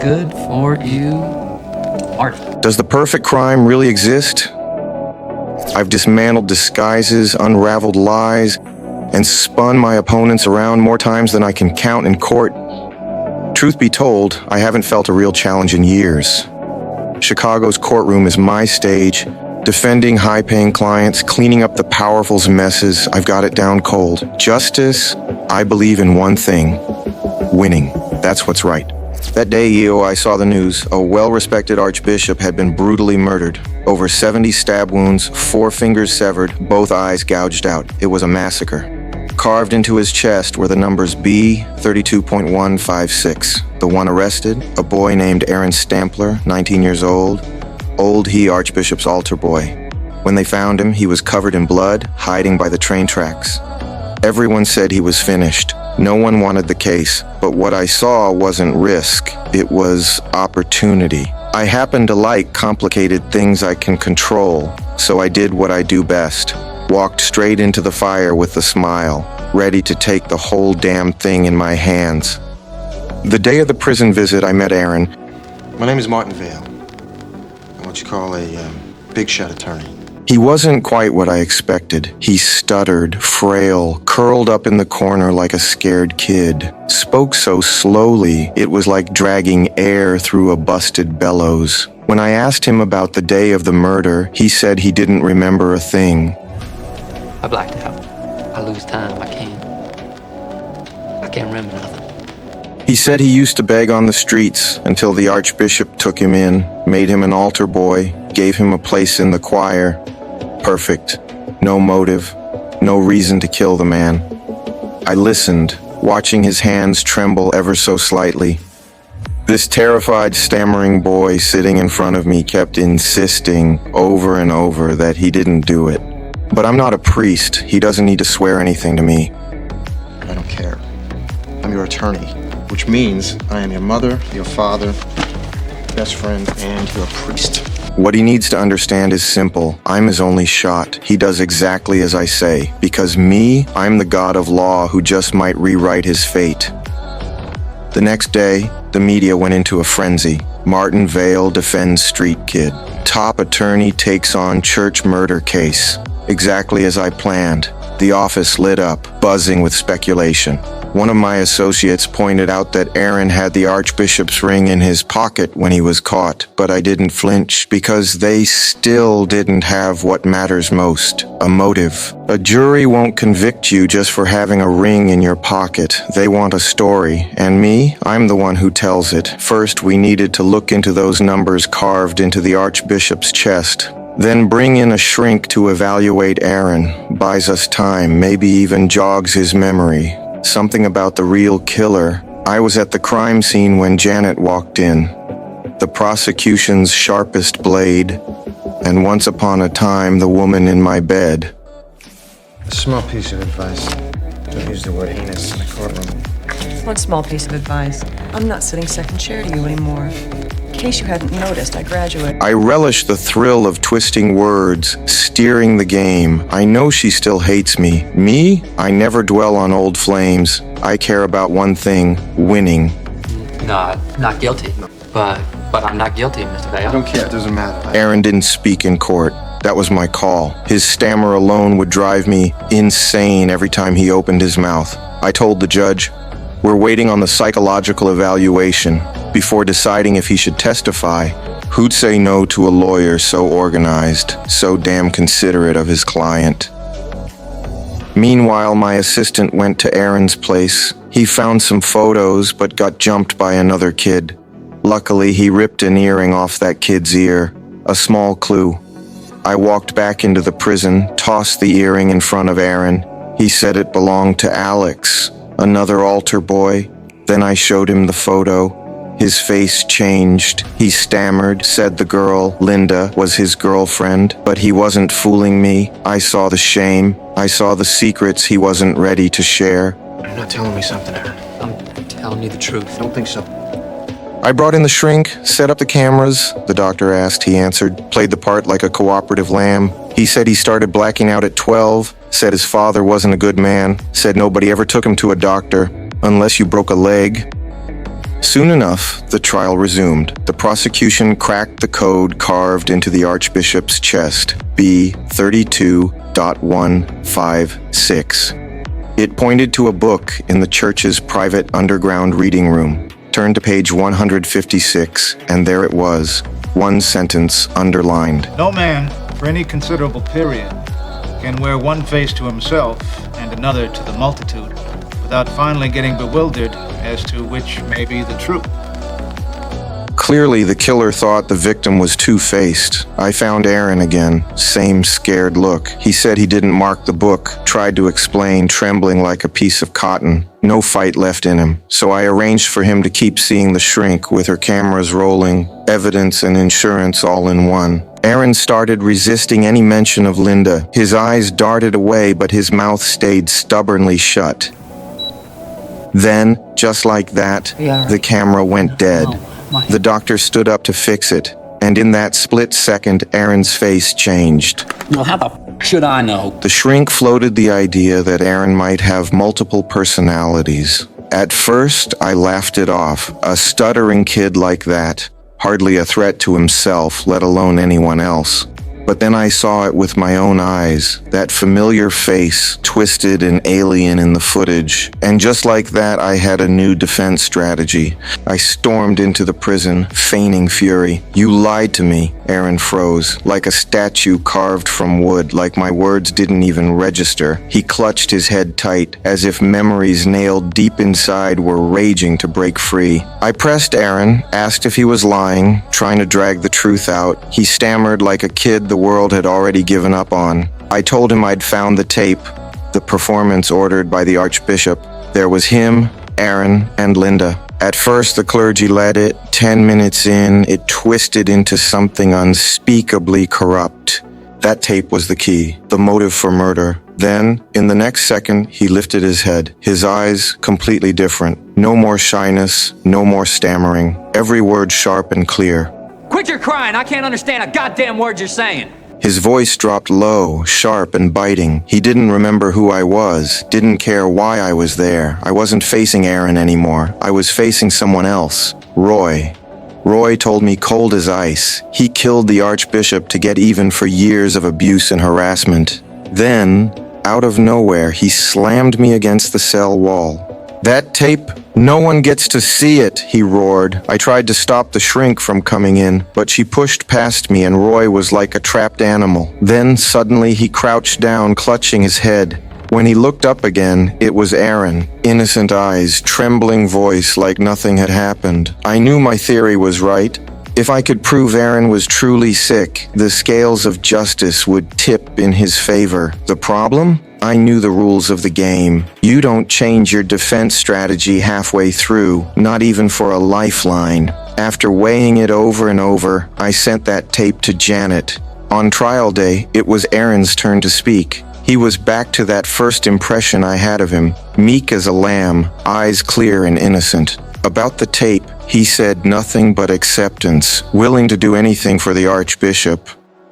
Good for you, Marty. Does the perfect crime really exist? I've dismantled disguises, unraveled lies, and spun my opponents around more times than I can count in court. Truth be told, I haven't felt a real challenge in years. Chicago's courtroom is my stage, defending high-paying clients, cleaning up the powerful's messes. I've got it down cold. Justice, I believe in one thing: winning. That's what's right. That day, Eo, I saw the news. A well-respected archbishop had been brutally murdered. Over 70 stab wounds, 4 fingers severed, both eyes gouged out. It was a massacre. Carved into his chest were the numbers B 32.156. The one arrested, a boy named Aaron Stampler, 19 years old. Old he Archbishop's altar boy. When they found him, he was covered in blood, hiding by the train tracks. Everyone said he was finished. No one wanted the case, but what I saw wasn't risk, it was opportunity. I happen to like complicated things I can control, so I did what I do best. Walked straight into the fire with a smile, ready to take the whole damn thing in my hands. The day of the prison visit, I met Aaron. My name is Martin Vale. I'm what you call a big shot attorney. He wasn't quite what I expected. He stuttered, frail, curled up in the corner like a scared kid. Spoke so slowly, it was like dragging air through a busted bellows. When I asked him about the day of the murder, he said he didn't remember a thing. I blacked out. I lose time. I can't remember nothing. He said he used to beg on the streets until the Archbishop took him in, made him an altar boy, gave him a place in the choir. Perfect. No motive. No reason to kill the man. I listened, watching his hands tremble ever so slightly. This terrified, stammering boy sitting in front of me kept insisting over and over that he didn't do it. But I'm not a priest. He doesn't need to swear anything to me. I don't care. I'm your attorney, which means I am your mother, your father, best friend, and your priest. What he needs to understand is simple. I'm his only shot. He does exactly as I say. Because me, I'm the god of law who just might rewrite his fate. The next day, the media went into a frenzy. Martin Vale defends street kid. Top attorney takes on church murder case. Exactly as I planned. The office lit up, buzzing with speculation. One of my associates pointed out that Aaron had the Archbishop's ring in his pocket when he was caught, but I didn't flinch because they still didn't have what matters most, a motive. A jury won't convict you just for having a ring in your pocket. They want a story, and me, I'm the one who tells it. First, we needed to look into those numbers carved into the Archbishop's chest. Then bring in a shrink to evaluate Aaron, buys us time, maybe even jogs his memory. Something about the real killer. I was at the crime scene when Janet walked in. The prosecution's sharpest blade, and once upon a time, the woman in my bed. A small piece of advice. Don't use the word heinous in the courtroom. One small piece of advice. I'm not sitting second chair to you anymore. In case you hadn't noticed, I graduated. I relish the thrill of twisting words, steering the game. I know she still hates me. Me? I never dwell on old flames. I care about one thing, winning. No, not guilty. But I'm not guilty, Mr. Vale. I don't care. It doesn't matter. Aaron didn't speak in court. That was my call. His stammer alone would drive me insane every time he opened his mouth. I told the judge, we're waiting on the psychological evaluation. Before deciding if he should testify, who'd say no to a lawyer so organized, so damn considerate of his client? Meanwhile, my assistant went to Aaron's place. He found some photos, but got jumped by another kid. Luckily, he ripped an earring off that kid's ear, a small clue. I walked back into the prison, tossed the earring in front of Aaron. He said it belonged to Alex, another altar boy. Then I showed him the photo. His face changed. He stammered, said the girl, Linda, was his girlfriend, but he wasn't fooling me. I saw the shame. I saw the secrets he wasn't ready to share. You're not telling me something, Aaron. I'm telling you the truth. I don't think so. I brought in the shrink, set up the cameras. The doctor asked, he answered, played the part like a cooperative lamb. He said he started blacking out at 12, said his father wasn't a good man, said nobody ever took him to a doctor, unless you broke a leg. Soon enough, the trial resumed. The prosecution cracked the code carved into the Archbishop's chest, B32.156. It pointed to a book in the church's private underground reading room. Turn to page 156, and there it was, one sentence underlined. No man, for any considerable period, can wear one face to himself and another to the multitude, without finally getting bewildered as to which may be the truth. Clearly, the killer thought the victim was two-faced. I found Aaron again, same scared look. He said he didn't mark the book, tried to explain, trembling like a piece of cotton. No fight left in him, so I arranged for him to keep seeing the shrink with her cameras rolling, evidence and insurance all in one. Aaron started resisting any mention of Linda. His eyes darted away, but his mouth stayed stubbornly shut. Then, just like that, the camera went dead. The doctor stood up to fix it, and in that split second, Aaron's face changed. Well, how the should I know? The shrink floated the idea that Aaron might have multiple personalities. At first, I laughed it off. A stuttering kid like that, hardly a threat to himself, let alone anyone else. But then I saw it with my own eyes, that familiar face, twisted and alien in the footage. And just like that, I had a new defense strategy. I stormed into the prison, feigning fury. "You lied to me," Aaron froze, like a statue carved from wood, like my words didn't even register. He clutched his head tight, as if memories nailed deep inside were raging to break free. I pressed Aaron, asked if he was lying, trying to drag the truth out. He stammered like a kid the world had already given up on. I told him I'd found the tape, the performance ordered by the Archbishop. There was him, Aaron, and Linda. At first, the clergy let it. 10 minutes in, it twisted into something unspeakably corrupt. That tape was the key, the motive for murder. Then, in the next second, he lifted his head, his eyes completely different. No more shyness, no more stammering. Every word sharp and clear. Quit your crying. I can't understand a goddamn word you're saying. His voice dropped low, sharp and biting. He didn't remember who I was, didn't care why I was there. I wasn't facing Aaron anymore. I was facing someone else. Roy. Roy told me cold as ice. He killed the Archbishop to get even for years of abuse and harassment. Then, out of nowhere, he slammed me against the cell wall. "That tape? No one gets to see it," he roared. I tried to stop the shrink from coming in, but she pushed past me and Roy was like a trapped animal. Then, suddenly, he crouched down, clutching his head. When he looked up again, it was Aaron. Innocent eyes, trembling voice like nothing had happened. I knew my theory was right. If I could prove Aaron was truly sick, the scales of justice would tip in his favor. The problem? I knew the rules of the game. You don't change your defense strategy halfway through, not even for a lifeline. After weighing it over and over, I sent that tape to Janet. On trial day, it was Aaron's turn to speak. He was back to that first impression I had of him, meek as a lamb, eyes clear and innocent. About the tape, he said nothing but acceptance, willing to do anything for the Archbishop.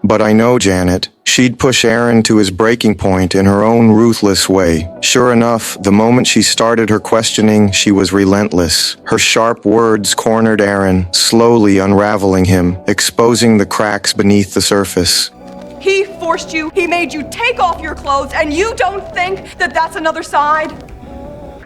But I know Janet. She'd push Aaron to his breaking point in her own ruthless way. Sure enough, the moment she started her questioning, she was relentless. Her sharp words cornered Aaron, slowly unraveling him, exposing the cracks beneath the surface. He forced you, he made you take off your clothes, and you don't think that that's another side?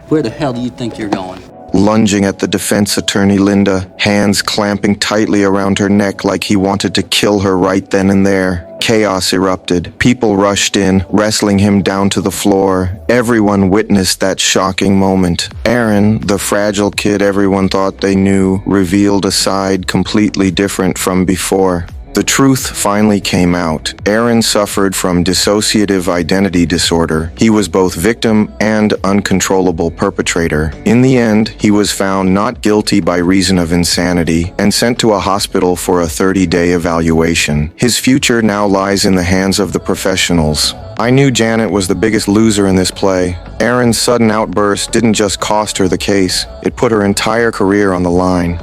Where the hell do you think you're going? Lunging at the defense attorney Linda, hands clamping tightly around her neck like he wanted to kill her right then and there. Chaos erupted. People rushed in, wrestling him down to the floor. Everyone witnessed that shocking moment. Aaron, the fragile kid everyone thought they knew, revealed a side completely different from before. The truth finally came out. Aaron suffered from dissociative identity disorder. He was both victim and uncontrollable perpetrator. In the end, he was found not guilty by reason of insanity and sent to a hospital for a 30-day evaluation. His future now lies in the hands of the professionals. I knew Janet was the biggest loser in this play. Aaron's sudden outburst didn't just cost her the case, it put her entire career on the line.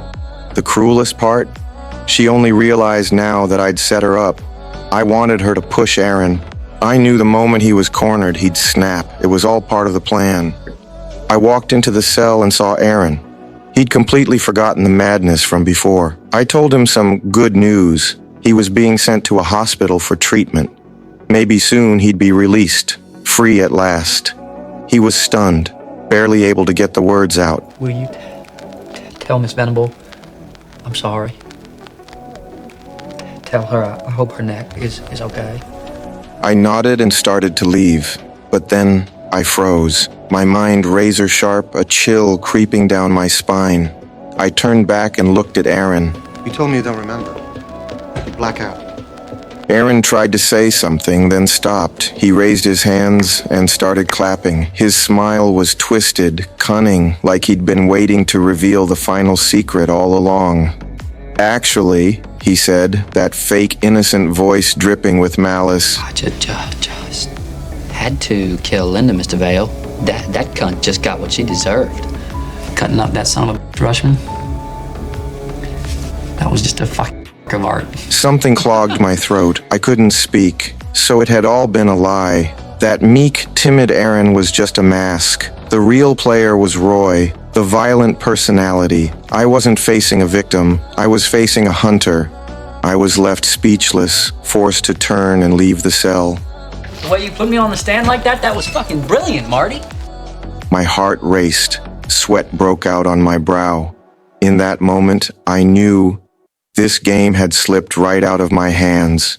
The cruelest part? She only realized now that I'd set her up. I wanted her to push Aaron. I knew the moment he was cornered, he'd snap. It was all part of the plan. I walked into the cell and saw Aaron. He'd completely forgotten the madness from before. I told him some good news. He was being sent to a hospital for treatment. Maybe soon he'd be released, free at last. He was stunned, barely able to get the words out. Will you tell Miss Venable I'm sorry? Tell her I hope her neck is okay. I nodded and started to leave, but then I froze. My mind razor sharp, a chill creeping down my spine. I turned back and looked at Aaron. You told me you don't remember. You black out. Aaron tried to say something, then stopped. He raised his hands and started clapping. His smile was twisted, cunning, like he'd been waiting to reveal the final secret all along. Actually, he said, that fake innocent voice dripping with malice. I just had to kill Linda, Mr. Vale. That cunt just got what she deserved. Cutting up that son of a Rushman. That was just a fuck of art. Something clogged my throat. I couldn't speak. So it had all been a lie. That meek, timid Aaron was just a mask. The real player was Roy, the violent personality. I wasn't facing a victim. I was facing a hunter. I was left speechless, forced to turn and leave the cell. The way you put me on the stand like that was fucking brilliant, Marty. My heart raced. Sweat broke out on my brow. In that moment, I knew this game had slipped right out of my hands.